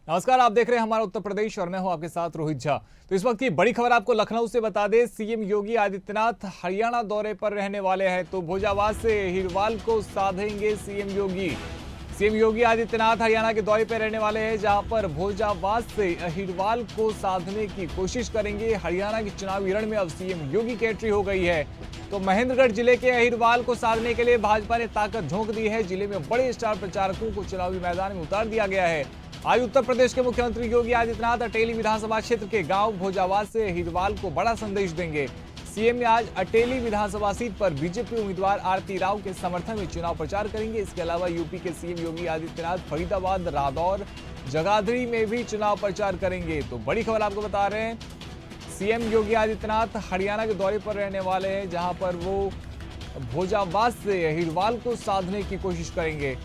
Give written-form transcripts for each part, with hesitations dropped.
नमस्कार, आप देख रहे हैं हमारा उत्तर प्रदेश और मैं हूं आपके साथ रोहित झा। तो इस वक्त की बड़ी खबर आपको लखनऊ से बता दें, सीएम योगी आदित्यनाथ हरियाणा दौरे पर रहने वाले हैं। तो भोजाबाद से अहिरवाल को साधेंगे सीएम योगी। सीएम योगी आदित्यनाथ हरियाणा के दौरे पर रहने वाले हैं, जहां पर भोजाबाद से अहिरवाल को साधने की कोशिश करेंगे। हरियाणा की चुनावी रण में अब सीएम योगी की एंट्री हो गई है। तो महेंद्रगढ़ जिले के अहिरवाल को साधने के लिए भाजपा ने ताकत झोंक दी है। जिले में बड़े स्टार प्रचारकों को चुनावी मैदान में उतार दिया गया है। आज उत्तर प्रदेश के मुख्यमंत्री योगी आदित्यनाथ अटेली विधानसभा क्षेत्र के गांव भोजाबाद से अहिरवाल को बड़ा संदेश देंगे। सीएम आज अटेली विधानसभा सीट पर बीजेपी उम्मीदवार आरती राव के समर्थन में चुनाव प्रचार करेंगे। इसके अलावा यूपी के सीएम योगी आदित्यनाथ फरीदाबाद, रादौर, जगाधरी में भी चुनाव प्रचार करेंगे। तो बड़ी खबर आपको बता रहे हैं, सीएम योगी आदित्यनाथ हरियाणा के दौरे पर रहने वाले हैं, जहां पर वो भोजाबाद से अहिरवाल को साधने की कोशिश करेंगे।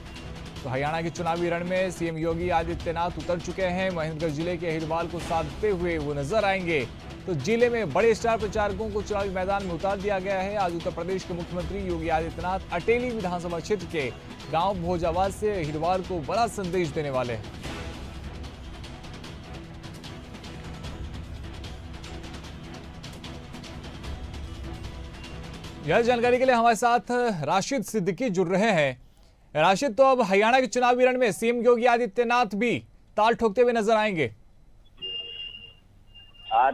तो हरियाणा के चुनावी रण में सीएम योगी आदित्यनाथ उतर चुके हैं। महेंद्रगढ़ जिले के अहिरवाल को साधते हुए वो नजर आएंगे। तो जिले में बड़े स्टार प्रचारकों को चुनावी मैदान में उतार दिया गया है। आज उत्तर प्रदेश के मुख्यमंत्री योगी आदित्यनाथ अटेली विधानसभा क्षेत्र के गांव भोजाबाद से अहिरवाल को बड़ा संदेश देने वाले हैं। यह जानकारी के लिए हमारे साथ राशिद सिद्दीकी जुड़ रहे हैं। राशिद, तो अब हरियाणा के चुनावी रण में सीएम योगी आदित्यनाथ भी ताल ठोकते हुए नजर आएंगे।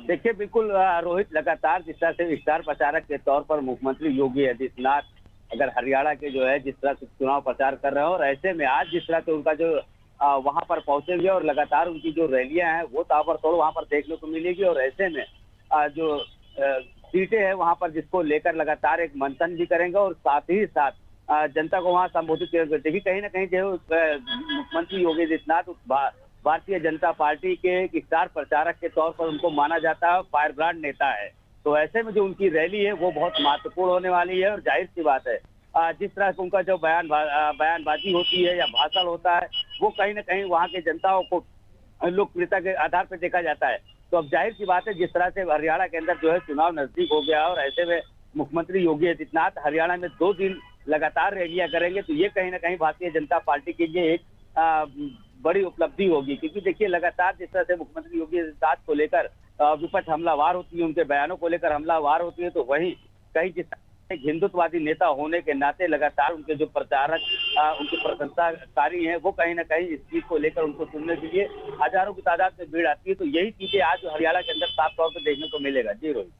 देखिए, बिल्कुल रोहित, लगातार जिस तरह से स्टार प्रचारक के तौर पर मुख्यमंत्री योगी आदित्यनाथ अगर हरियाणा के जो है जिस तरह से चुनाव प्रचार कर रहे हैं, और ऐसे में आज जिस तरह से उनका जो वहां पर पहुंचेंगे और लगातार उनकी जो रैलियां हैं वो ताबड़तोड़ वहां पर देखने को मिलेगी। और ऐसे में जो सीटें हैं वहां पर जिसको लेकर लगातार एक मंथन भी करेंगे और साथ ही साथ जनता को वहां संबोधित करेंगे। देखिए, कहीं ना कहीं जो मुख्यमंत्री योगी आदित्यनाथ भारतीय जनता पार्टी के एक स्टार प्रचारक के तौर पर उनको माना जाता है, फायर ब्रांड नेता है। तो ऐसे में जो उनकी रैली है वो बहुत महत्वपूर्ण होने वाली है। और जाहिर सी बात है, जिस तरह से उनका जो बयानबाजी होती है या भाषण होता है वो कहीं ना कहीं वहाँ के जनताओं को लोकप्रियता के आधार पर देखा जाता है। तो अब जाहिर सी बात है, जिस तरह से हरियाणा के अंदर जो है चुनाव नजदीक हो गया और ऐसे में मुख्यमंत्री योगी आदित्यनाथ हरियाणा में 2 दिन लगातार रैलियां करेंगे, तो ये कहीं ना कहीं भारतीय जनता पार्टी के लिए एक बड़ी उपलब्धि होगी। क्योंकि देखिए, लगातार जिस तरह से मुख्यमंत्री योगी आदित्यनाथ को लेकर विपक्ष हमलावार होती है, उनके बयानों को लेकर हमलावार होती है, तो वहीं कहीं जिस तरह से हिंदुत्ववादी नेता होने के नाते लगातार उनके जो प्रचारक उनके प्रशंसाकारी हैं वो कहीं ना कहीं इस चीज को लेकर उनको सुनने के लिए हजारों की तादाद में भीड़ आती है। तो यही चीजें आज हरियाणा के अंदर साफ तौर पर देखने को मिलेगा। जी रोहित।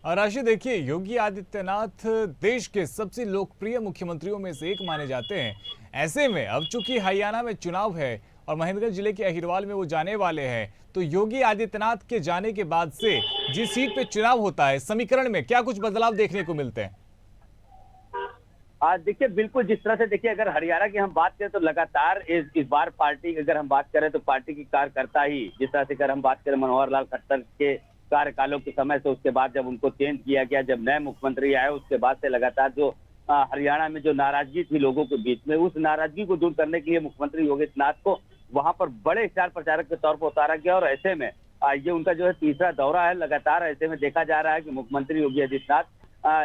राशि, देखिए, योगी आदित्यनाथ देश के सबसे लोकप्रिय मुख्यमंत्रियों में से एक माने जाते हैं। ऐसे में अब चूंकि हरियाणा में चुनाव है और महेंद्रगढ़ जिले के अहिरवाल में वो जाने वाले हैं, तो योगी आदित्यनाथ के जाने के बाद से जिस सीट पे चुनाव होता है, समीकरण में क्या कुछ बदलाव देखने को मिलते हैं? देखिए, बिल्कुल जिस तरह से देखिए, अगर हरियाणा की हम बात करें तो लगातार इस बार पार्टी अगर हम बात करें तो पार्टी की कार्यकर्ता ही, जिस तरह से अगर हम बात करें मनोहर लाल खट्टर के कार्यकालों के समय से, उसके बाद जब उनको चेंज किया गया, जब नए मुख्यमंत्री आए, उसके बाद से लगातार जो हरियाणा में जो नाराजगी थी लोगों के बीच में, उस नाराजगी को दूर करने के लिए मुख्यमंत्री योगी आदित्यनाथ को वहां पर बड़े स्टार प्रचारक के तौर पर उतारा गया। और ऐसे में ये उनका जो है तीसरा दौरा है लगातार। ऐसे में देखा जा रहा है कि मुख्यमंत्री योगी आदित्यनाथ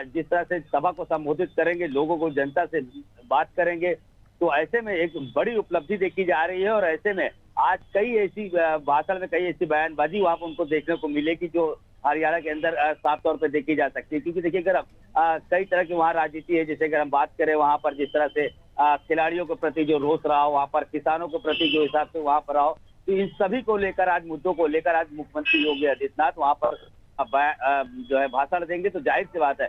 जिस तरह से सभा को संबोधित करेंगे, लोगों को, जनता से बात करेंगे, तो ऐसे में एक बड़ी उपलब्धि देखी जा रही है। और ऐसे में आज कई ऐसी भाषण में कई ऐसी बयानबाजी वहां पर उनको देखने को मिलेगी जो हरियाणा के अंदर साफ तौर पर देखी जा सकती है। क्योंकि देखिए, अगर कई तरह की वहाँ राजनीति है, जैसे अगर हम बात करें वहां पर जिस तरह से खिलाड़ियों के प्रति जो रोष रहा हो, वहां पर किसानों के प्रति जो हिसाब से वहां पर रहा हो, तो इन सभी को लेकर आज मुद्दों को लेकर आज मुख्यमंत्री योगी आदित्यनाथ वहां पर जो है भाषण देंगे। तो जाहिर सी बात है,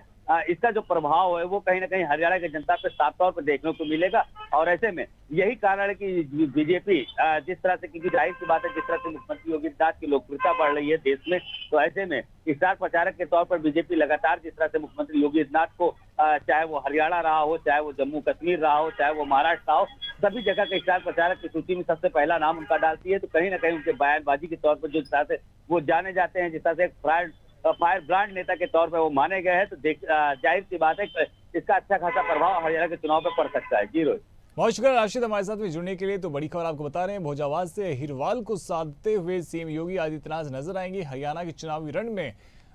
इसका जो प्रभाव है वो कहीं ना कहीं हरियाणा की जनता पे साफ तौर पर देखने को मिलेगा। और ऐसे में यही कारण है कि बीजेपी जिस तरह से, क्योंकि जाहिर सी बात है जिस तरह से मुख्यमंत्री योगी आदित्यनाथ की लोकप्रियता बढ़ रही है देश में, तो ऐसे में स्टार प्रचारक के तौर पर बीजेपी लगातार जिस तरह से मुख्यमंत्री योगी आदित्यनाथ को, चाहे वो हरियाणा रहा हो, चाहे वो जम्मू कश्मीर रहा हो, चाहे वो महाराष्ट्र रहा हो, सभी जगह के स्टार प्रचारक की सूची में सबसे पहला नाम उनका डालती है। तो कहीं ना कहीं उनके बयानबाजी के तौर पर जो जिस तरह से वो जाने जाते हैं, जिस तरह से फायर ब्रांड नेता के तौर पर वो माने गए हैं, तो जाहिर सी बात है इसका अच्छा खासा प्रभाव हरियाणा के चुनाव पर पड़ सकता है। जी रोहित। बहुत शुक्रिया राशिद, हमारे साथ में जुड़ने के लिए। तो बड़ी खबर आपको बता रहे हैं, भोजाबाद से अहिरवाल को साधते हुए सीएम योगी आदित्यनाथ नजर आएंगे। हरियाणा के चुनावी रण में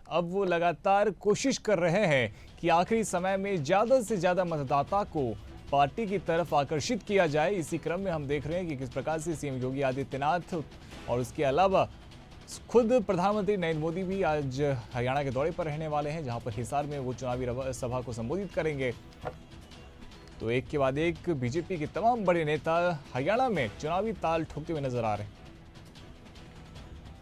अब वो लगातार कोशिश कर रहे हैं कि आखिरी समय में ज्यादा से ज्यादा मतदाता को पार्टी की तरफ आकर्षित किया जाए। इसी क्रम में हम देख रहे हैं कि किस प्रकार से सीएम योगी आदित्यनाथ और उसके अलावा खुद प्रधानमंत्री नरेंद्र मोदी भी आज हरियाणा के दौरे पर रहने वाले हैं, जहां पर हिसार में वो चुनावी सभा को संबोधित करेंगे। तो एक के बाद एक बीजेपी के तमाम बड़े नेता हरियाणा में चुनावी ताल ठोकते हुए नजर आ रहे हैं।